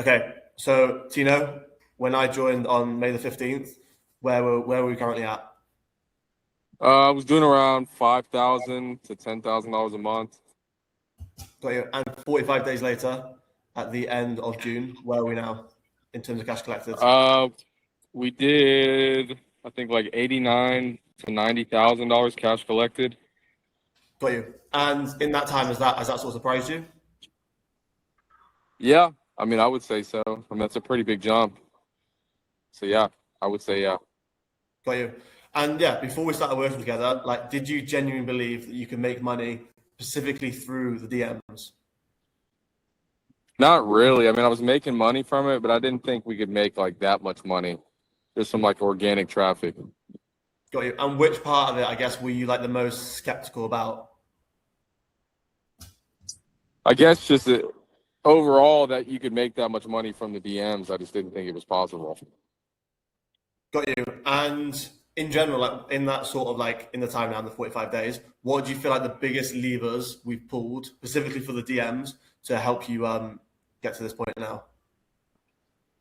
Okay, so Tino, when I joined on May the 15th, where were we currently at? I was doing around $5,000 to $10,000 a month. Got you. And 45 days later, at the end of June, where are we now in terms of cash collected? Uh, we did, I think, like 89 to $90,000 cash collected. Got you. And in that time, has that sort of surprised you? Yeah, I mean, I would say so. I mean, that's a pretty big jump. So yeah, I would say yeah. Got you. And yeah, before we started working together, like, did you genuinely believe that you could make money specifically through the DMs? Not really. I mean, I was making money from it, but I didn't think we could make like that much money. Just some like organic traffic. Got you. And which part of it, I guess, were you like the most skeptical about? I guess just overall that you could make that much money from the DMs. I just didn't think it was possible. Got you. And in general, like in that sort of like in the time now, in the 45 days, what do you feel like the biggest levers we've pulled specifically for the DMs to help you get to this point now?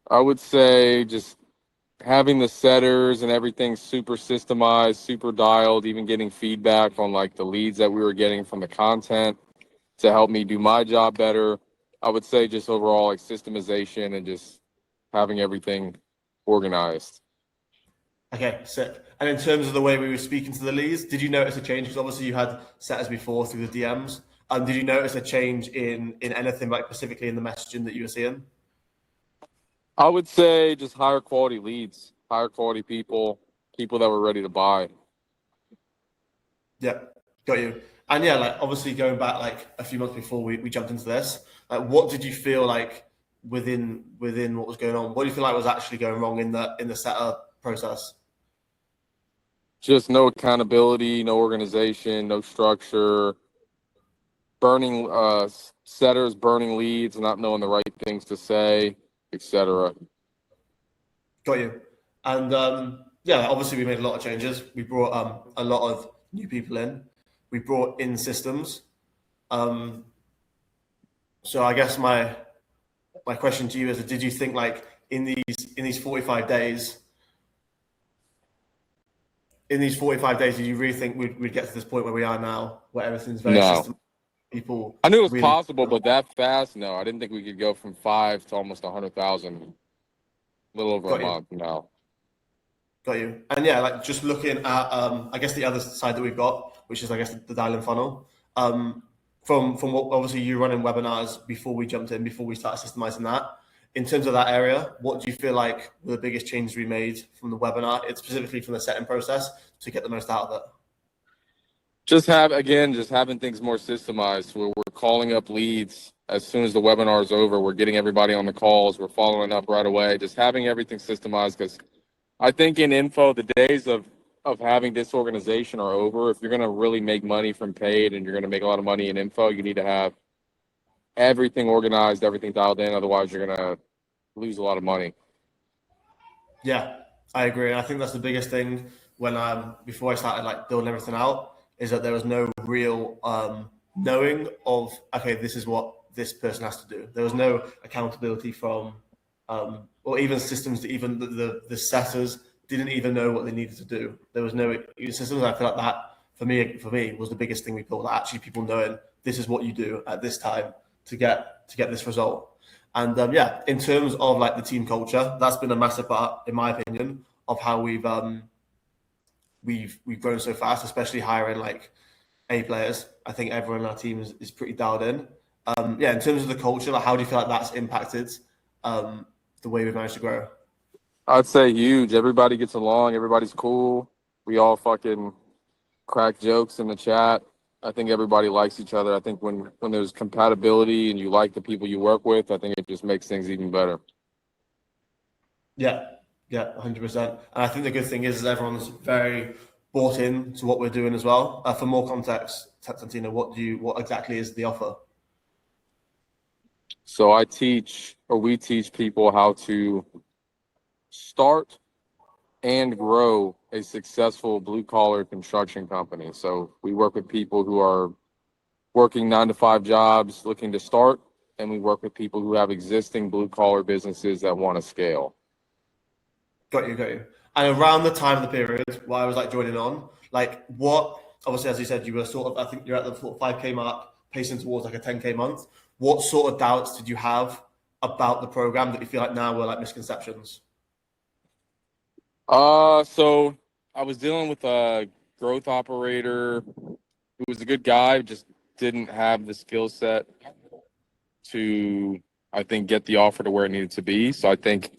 I would say just having the setters and everything super systemized, super dialed, even getting feedback on like the leads that we were getting from the content to help me do my job better. I would say just overall like systemization and just having everything organized. Okay, sick. And in terms of the way we were speaking to the leads, did you notice a change? Because obviously you had setters before through the DMs. Did you notice a change in anything like specifically in the messaging that you were seeing? I would say just higher quality leads, higher quality people, people that were ready to buy. Yeah, got you. And yeah, like obviously going back like a few months before we jumped into this, like what did you feel like within what was going on? What do you feel like was actually going wrong in the setup process? Just no accountability, no organization, no structure, burning setters, burning leads, not knowing the right things to say, etc. Got you. And yeah, obviously we made a lot of changes. We brought a lot of new people in. We brought in systems. Um, so I guess my question to you is: did you think like in these 45 days, did you really think we'd get to this point where we are now, where everything's very No. system? People I knew it was really possible, but that fast, no. I didn't think we could go from 5 to almost 100,000, a little over a got you, month. No. got you. And yeah, like just looking at I guess the other side that we've got, which is I guess the dial-in funnel. From what obviously you running webinars before we jumped in, before we started systemizing that. In terms of that area, what do you feel like were the biggest changes we made from the webinar? It's specifically from the setting process to get the most out of it. Just having things more systemized where we're calling up leads as soon as the webinar is over. We're getting everybody on the calls. We're following up right away. Just having everything systemized because I think in info, the days of having disorganization are over. If you're going to really make money from paid and you're going to make a lot of money in info, you need to have everything organized, everything dialed in. Otherwise, you're going to lose a lot of money. Yeah, I agree. And I think that's the biggest thing when before I started like building everything out is that there was no real knowing of okay, this is what this person has to do. There was no accountability from or even systems that even the setters didn't even know what they needed to do. There was no systems. I feel like that for me was the biggest thing we built. That actually people knowing this is what you do at this time to get this result. And yeah, in terms of like the team culture, that's been a massive part, in my opinion, of how we've grown so fast, especially hiring like A players. I think everyone in our team is pretty dialed in. Yeah, in terms of the culture, like how do you feel like that's impacted the way we've managed to grow? I'd say huge. Everybody gets along. Everybody's cool. We all fucking crack jokes in the chat. I think everybody likes each other. I think when there's compatibility and you like the people you work with, I think it just makes things even better. Yeah, yeah, 100%. And I think the good thing is everyone's very bought in to what we're doing as well. For more context, Tantino, what exactly is the offer? So we teach people how to start and grow a successful blue collar construction company. So we work with people who are working 9 to 5 jobs, looking to start and we work with people who have existing blue collar businesses that want to scale. Got you. And around the time of the period where I was like joining on, like what, obviously, as you said, you were sort of, I think you're at the 5K mark, pacing towards like a 10K month. What sort of doubts did you have about the program that you feel like now were like misconceptions? So I was dealing with a growth operator who was a good guy, just didn't have the skill set to, I think, get the offer to where it needed to be. So I think,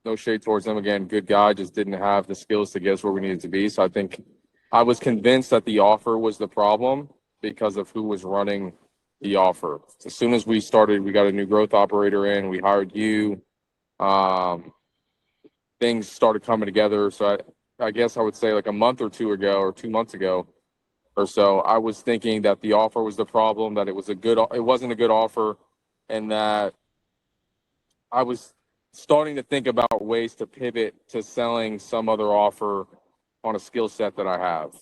no shade towards him, again, good guy, just didn't have the skills to get us where we needed to be. So I think I was convinced that the offer was the problem because of who was running the offer. As soon as we started, we got a new growth operator in, we hired you. Things started coming together. So I guess I would say like a month or two ago or 2 months ago or so, I was thinking that the offer was the problem, that it wasn't a good offer, and that I was starting to think about ways to pivot to selling some other offer on a skill set that I have.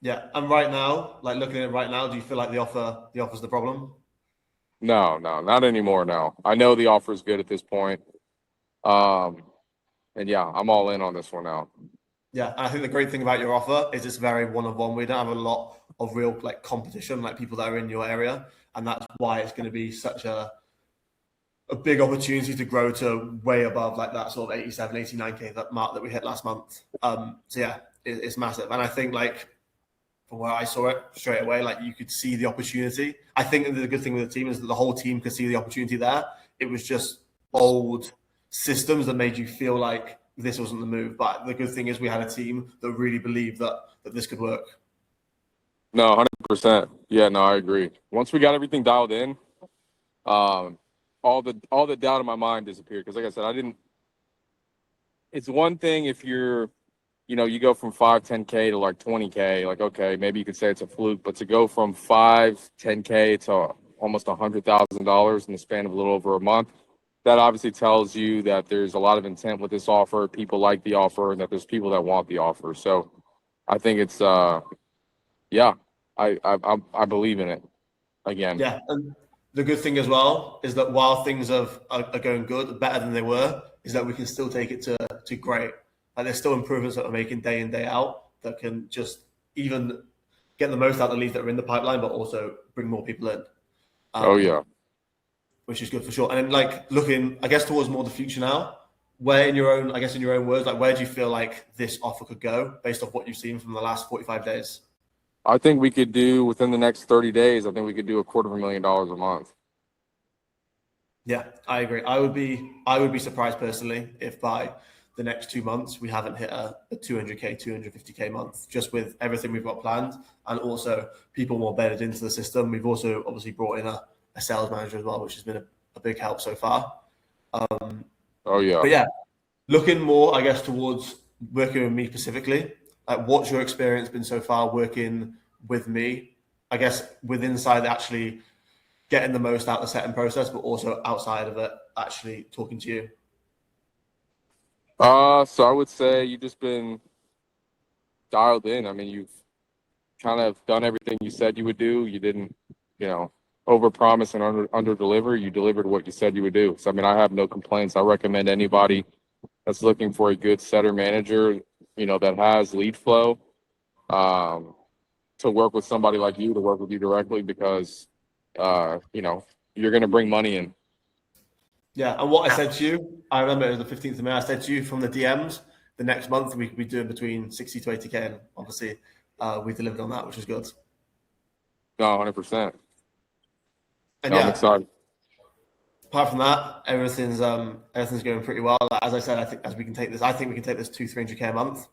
Yeah. And right now, like looking at it right now, do you feel like the offer's the problem? No, not anymore. No, I know the offer is good at this point. And yeah, I'm all in on this one now. Yeah, and I think the great thing about your offer is it's very one-on-one. We don't have a lot of real like competition, like people that are in your area, and that's why it's going to be such a big opportunity to grow to way above like that sort of 87, 89K that mark that we hit last month. So yeah, it's massive, and I think like from where I saw it straight away, like you could see the opportunity. I think the good thing with the team is that the whole team could see the opportunity there. It was just old systems that made you feel like this wasn't the move. But the good thing is we had a team that really believed that this could work. No, 100%. Yeah, no, I agree. Once we got everything dialed in, all the doubt in my mind disappeared. Because like I said, I didn't. It's one thing if you go from 5, 10K to like 20K, like, okay, maybe you could say it's a fluke, but to go from 5, 10K to almost $100,000 in the span of a little over a month, that obviously tells you that there's a lot of intent with this offer. People like the offer, and that there's people that want the offer. So I think it's, yeah, I believe in it again. Yeah, and the good thing as well is that while things are going good, better than they were, is that we can still take it to great. Like there's still improvements that we're making day in, day out that can just even get the most out of the leads that are in the pipeline, but also bring more people in. Oh yeah. Which is good for sure. And then, like looking, I guess, towards more the future now, where in your own words, like where do you feel like this offer could go based off what you've seen from the last 45 days? I think we could do within the next 30 days, I think we could do $250,000 a month. Yeah, I agree. I would be surprised personally if by the next 2 months we haven't hit a 200K, 250K month, just with everything we've got planned and also people more bedded into the system. We've also obviously brought in a sales manager as well, which has been a big help so far. Oh yeah. But yeah, looking more, I guess, towards working with me specifically, like what's your experience been so far working with me? I guess with inside actually getting the most out of the setting process, but also outside of it, actually talking to you. So I would say you've just been dialed in. I mean, you've kind of done everything you said you would do. You didn't, overpromise and under deliver. You delivered what you said you would do. So I mean, I have no complaints. I recommend anybody that's looking for a good setter manager, that has lead flow, to work with somebody like you, to work with you directly, because you're going to bring money in. Yeah, and what I said to you, I remember it was the 15th of May. I said to you from the DMs, the next month we could be doing between 60 to 80K, and obviously we delivered on that, which is good. No, 100%. And No, yeah, I'm excited. apart from that, everything's going pretty well. As I said, I think we can take this 200-300K a month.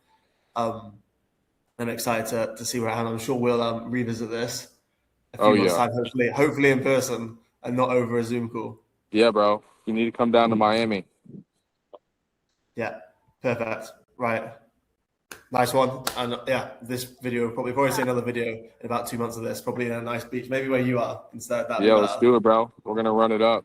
I'm excited to see where I am. I'm sure we'll revisit this a few months time, hopefully in person and not over a Zoom call. Yeah, bro. You need to come down to Miami. Yeah, perfect. Right. Nice one. And yeah, this video, probably see another video in about 2 months of this, probably in a nice beach, maybe where you are instead of that. Yeah, let's do it, bro. We're going to run it up.